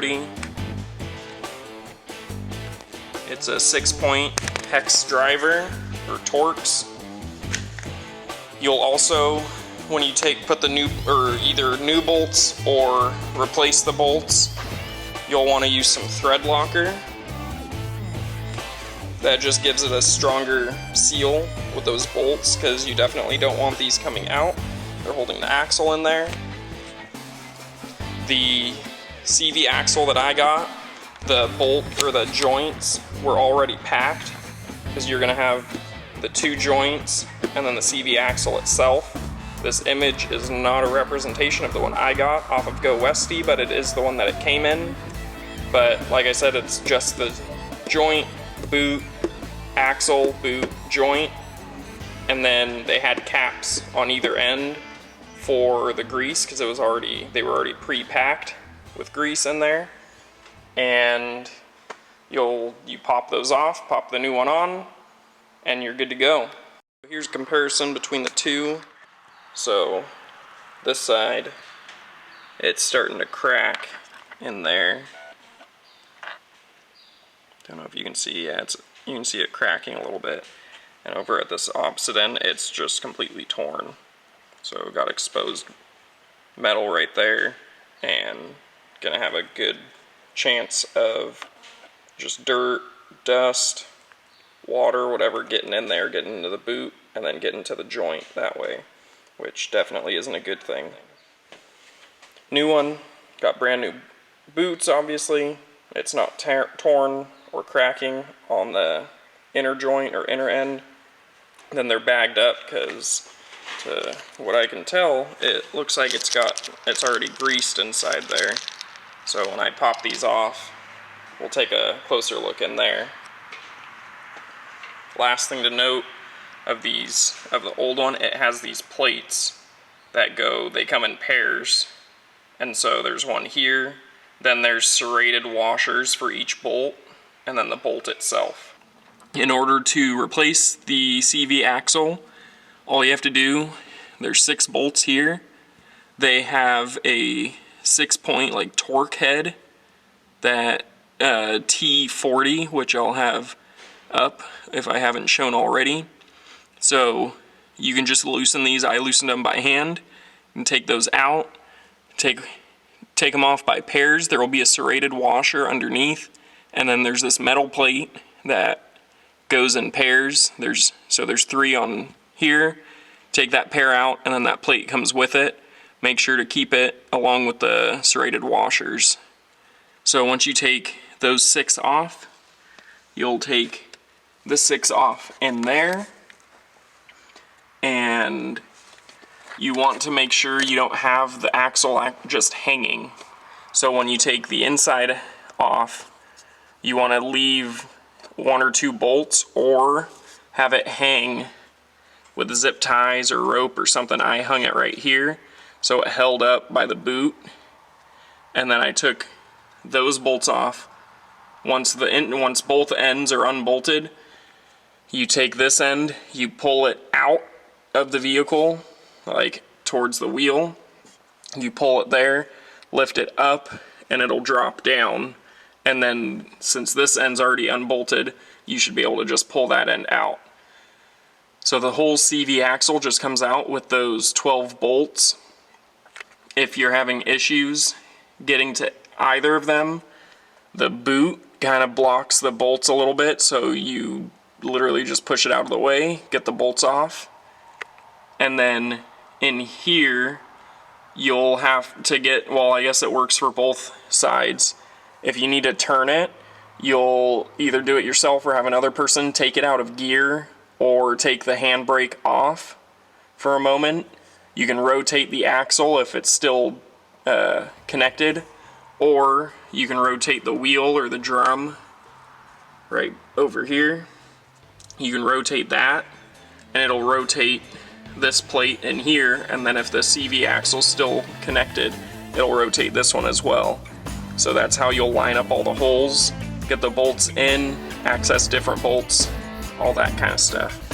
T40. It's a 6-point hex driver, or Torx. You'll also, when you put the new, or either new bolts or replace the bolts, you'll want to use some threadlocker. That just gives it a stronger seal with those bolts, because you definitely don't want these coming out. They're holding the axle in there. The CV axle that I got, the bolt or the joints were already packed, because you're going to have the 2 joints and then the CV axle itself. This image is not a representation of the one I got off of GoWesty, but it is the one that it came in. But like I said, it's just the joint, boot, axle, boot, joint, and then they had caps on either end for the grease, because they were already pre-packed with grease in there. And you pop those off, pop the new one on, and you're good to go. Here's a comparison between the two. So this side, it's starting to crack in there. Don't know if you can see, yeah, you can see it cracking a little bit. And over at this opposite end, it's just completely torn. So got exposed metal right there, and gonna have a good chance of just dirt, dust, water, whatever getting in there, getting into the boot, and then getting to the joint that way, which definitely isn't a good thing. New one, got brand new boots, obviously. It's not torn or cracking on the inner joint or inner end. Then they're bagged up, because to what I can tell, it looks like it's already greased inside there. So when I pop these off, we'll take a closer look in there. Last thing to note of the old one, it has these plates that they come in pairs. And so there's one here, then there's serrated washers for each bolt, and then the bolt itself. In order to replace the CV axle, all you have to do, there's 6 bolts here. They have a 6-point like torque head, that T40, which I'll have up if I haven't shown already. So you can just loosen these. I loosened them by hand. You can take those out, take them off by pairs. There will be a serrated washer underneath, and then there's this metal plate that goes in pairs. There's 3 on here. Take that pair out, and then that plate comes with it. Make sure to keep it along with the serrated washers. So once you take those 6 off, you'll take the 6 off in there, and you want to make sure you don't have the axle just hanging. So when you take the inside off, you want to leave 1 or 2 bolts, or have it hang with zip ties or rope or something. I hung it right here, so it held up by the boot. And then I took those bolts off. Once both ends are unbolted, you take this end, you pull it out of the vehicle, like towards the wheel. You pull it there, lift it up, and it'll drop down. And then since this end's already unbolted, you should be able to just pull that end out. So the whole CV axle just comes out with those 12 bolts. If you're having issues getting to either of them, the boot kind of blocks the bolts a little bit, so you literally just push it out of the way, get the bolts off. And then in here, you'll have to get, well, I guess it works for both sides. If you need to turn it, you'll either do it yourself or have another person take it out of gear, or take the handbrake off for a moment. You can rotate the axle if it's still connected, or you can rotate the wheel or the drum right over here. You can rotate that, and it'll rotate this plate in here, and then if the CV axle's still connected, it'll rotate this one as well. So that's how you'll line up all the holes, get the bolts in, access different bolts, all that kind of stuff.